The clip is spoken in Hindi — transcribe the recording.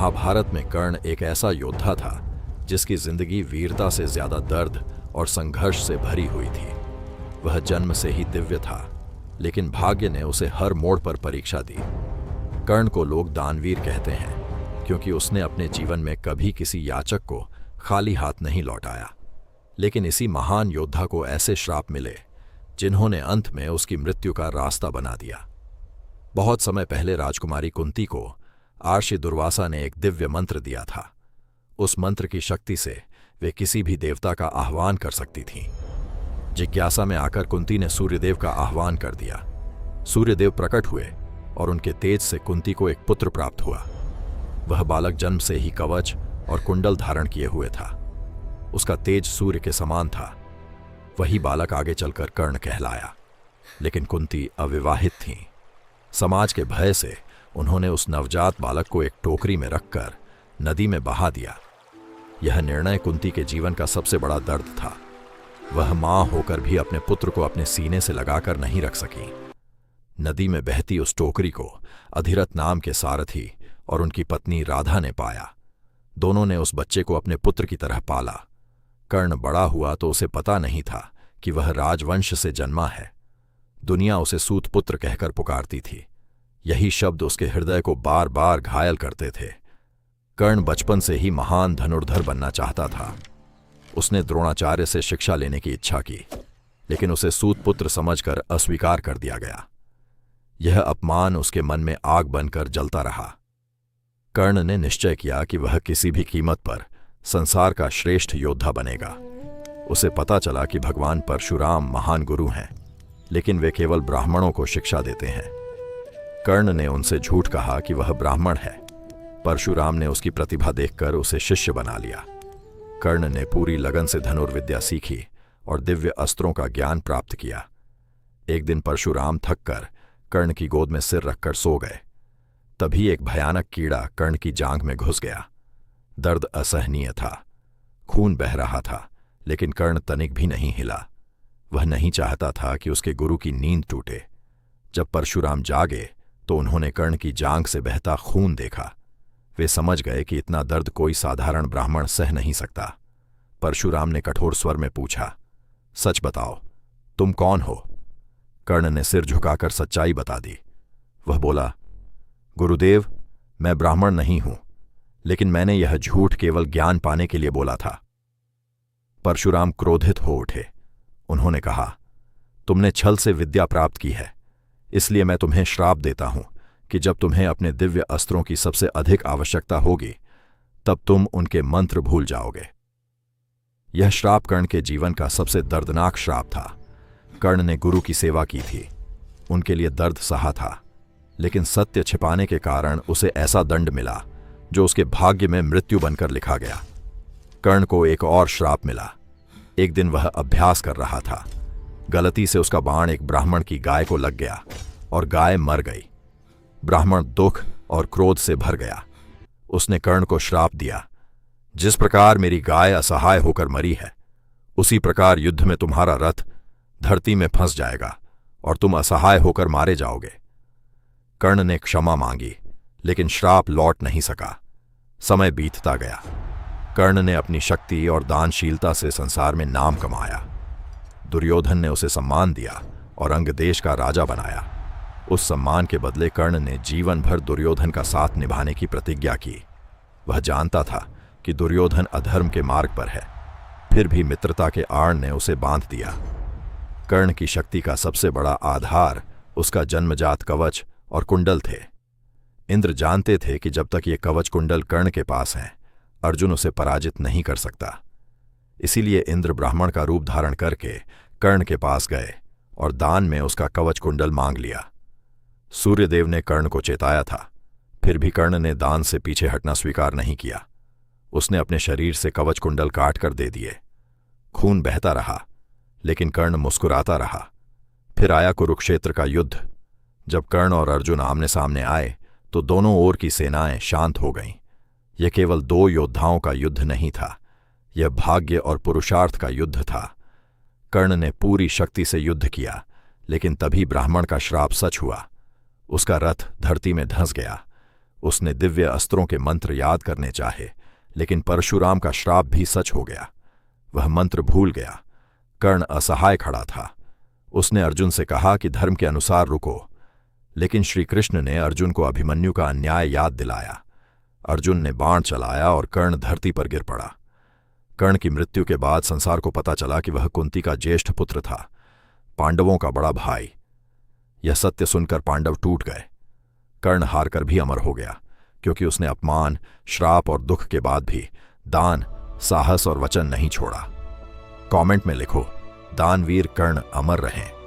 महाभारत में कर्ण एक ऐसा योद्धा था जिसकी जिंदगी वीरता से ज्यादा दर्द और संघर्ष से भरी हुई थी। वह जन्म से ही दिव्य था, लेकिन भाग्य ने उसे हर मोड़ पर परीक्षा दी। कर्ण को लोग दानवीर कहते हैं क्योंकि उसने अपने जीवन में कभी किसी याचक को खाली हाथ नहीं लौटाया। लेकिन इसी महान योद्धा को ऐसे श्राप मिले जिन्होंने अंत में उसकी मृत्यु का रास्ता बना दिया। बहुत समय पहले राजकुमारी कुंती को आर्षि दुर्वासा ने एक दिव्य मंत्र दिया था। उस मंत्र की शक्ति से वे किसी भी देवता का आह्वान कर सकती थीं। जिज्ञासा में आकर कुंती ने सूर्यदेव का आह्वान कर दिया। सूर्यदेव प्रकट हुए और उनके तेज से कुंती को एक पुत्र प्राप्त हुआ। वह बालक जन्म से ही कवच और कुंडल धारण किए हुए था। उसका तेज सूर्य के समान था। वही बालक आगे चलकर कर्ण कहलाया। लेकिन कुंती अविवाहित थीं। समाज के भय से उन्होंने उस नवजात बालक को एक टोकरी में रखकर नदी में बहा दिया। यह निर्णय कुंती के जीवन का सबसे बड़ा दर्द था। वह मां होकर भी अपने पुत्र को अपने सीने से लगाकर नहीं रख सकी। नदी में बहती उस टोकरी को अधिरथ नाम के सारथी और उनकी पत्नी राधा ने पाया। दोनों ने उस बच्चे को अपने पुत्र की तरह पाला। कर्ण बड़ा हुआ तो उसे पता नहीं था कि वह राजवंश से जन्मा है। दुनिया उसे सूत पुत्र कहकर पुकारती थी। यही शब्द उसके हृदय को बार बार घायल करते थे। कर्ण बचपन से ही महान धनुर्धर बनना चाहता था। उसने द्रोणाचार्य से शिक्षा लेने की इच्छा की, लेकिन उसे सूत पुत्र समझकर अस्वीकार कर दिया गया। यह अपमान उसके मन में आग बनकर जलता रहा। कर्ण ने निश्चय किया कि वह किसी भी कीमत पर संसार का श्रेष्ठ योद्धा बनेगा। उसे पता चला कि भगवान परशुराम महान गुरु हैं, लेकिन वे केवल ब्राह्मणों को शिक्षा देते हैं। कर्ण ने उनसे झूठ कहा कि वह ब्राह्मण है। परशुराम ने उसकी प्रतिभा देखकर उसे शिष्य बना लिया। कर्ण ने पूरी लगन से धनुर्विद्या सीखी और दिव्य अस्त्रों का ज्ञान प्राप्त किया। एक दिन परशुराम थककर कर्ण की गोद में सिर रखकर सो गए। तभी एक भयानक कीड़ा कर्ण की जांघ में घुस गया। दर्द असहनीय था। खून बह रहा था, लेकिन कर्ण तनिक भी नहीं हिला। वह नहीं चाहता था कि उसके गुरु की नींद टूटे। जब परशुराम जागे तो उन्होंने कर्ण की जांघ से बहता खून देखा। वे समझ गए कि इतना दर्द कोई साधारण ब्राह्मण सह नहीं सकता। परशुराम ने कठोर स्वर में पूछा, सच बताओ, तुम कौन हो? कर्ण ने सिर झुकाकर सच्चाई बता दी। वह बोला, गुरुदेव, मैं ब्राह्मण नहीं हूं, लेकिन मैंने यह झूठ केवल ज्ञान पाने के लिए बोला था। परशुराम क्रोधित हो उठे। उन्होंने कहा, तुमने छल से विद्या प्राप्त की है, इसलिए मैं तुम्हें श्राप देता हूं कि जब तुम्हें अपने दिव्य अस्त्रों की सबसे अधिक आवश्यकता होगी, तब तुम उनके मंत्र भूल जाओगे। यह श्राप कर्ण के जीवन का सबसे दर्दनाक श्राप था। कर्ण ने गुरु की सेवा की थी, उनके लिए दर्द सहा था, लेकिन सत्य छिपाने के कारण उसे ऐसा दंड मिला जो उसके भाग्य में मृत्यु बनकर लिखा गया। कर्ण को एक और श्राप मिला। एक दिन वह अभ्यास कर रहा था। गलती से उसका बाण एक ब्राह्मण की गाय को लग गया और गाय मर गई। ब्राह्मण दुख और क्रोध से भर गया। उसने कर्ण को श्राप दिया, जिस प्रकार मेरी गाय असहाय होकर मरी है, उसी प्रकार युद्ध में तुम्हारा रथ धरती में फंस जाएगा और तुम असहाय होकर मारे जाओगे। कर्ण ने क्षमा मांगी, लेकिन श्राप लौट नहीं सका। समय बीतता गया। कर्ण ने अपनी शक्ति और दानशीलता से संसार में नाम कमाया। दुर्योधन ने उसे सम्मान दिया और अंग देश का राजा बनाया। उस सम्मान के बदले कर्ण ने जीवन भर दुर्योधन का साथ निभाने की प्रतिज्ञा की। वह जानता था कि दुर्योधन अधर्म के मार्ग पर है, फिर भी मित्रता के आड़ ने उसे बांध दिया। कर्ण की शक्ति का सबसे बड़ा आधार उसका जन्मजात कवच और कुंडल थे। इंद्र जानते थे कि जब तक ये कवच कुंडल कर्ण के पास हैं, अर्जुन उसे पराजित नहीं कर सकता। इसीलिए इंद्र ब्राह्मण का रूप धारण करके कर्ण के पास गए और दान में उसका कवच कुंडल मांग लिया। सूर्यदेव ने कर्ण को चेताया था, फिर भी कर्ण ने दान से पीछे हटना स्वीकार नहीं किया। उसने अपने शरीर से कवच कुंडल काट कर दे दिए। खून बहता रहा, लेकिन कर्ण मुस्कुराता रहा। फिर आया कुरुक्षेत्र का युद्ध। जब कर्ण और अर्जुन आमने सामने आए तो दोनों ओर की सेनाएं शांत हो गईं। यह केवल दो योद्धाओं का युद्ध नहीं था, यह भाग्य और पुरुषार्थ का युद्ध था। कर्ण ने पूरी शक्ति से युद्ध किया, लेकिन तभी ब्राह्मण का श्राप सच हुआ। उसका रथ धरती में धंस गया। उसने दिव्य अस्त्रों के मंत्र याद करने चाहे, लेकिन परशुराम का श्राप भी सच हो गया। वह मंत्र भूल गया। कर्ण असहाय खड़ा था। उसने अर्जुन से कहा कि धर्म के अनुसार रुको, लेकिन श्री कृष्ण ने अर्जुन को अभिमन्यु का अन्याय याद दिलाया। अर्जुन ने बाण चलाया और कर्ण धरती पर गिर पड़ा। कर्ण की मृत्यु के बाद संसार को पता चला कि वह कुंती का ज्येष्ठ पुत्र था, पांडवों का बड़ा भाई। यह सत्य सुनकर पांडव टूट गए। कर्ण हारकर भी अमर हो गया, क्योंकि उसने अपमान, श्राप और दुख के बाद भी दान, साहस और वचन नहीं छोड़ा। कमेंट में लिखो, दानवीर कर्ण अमर रहें।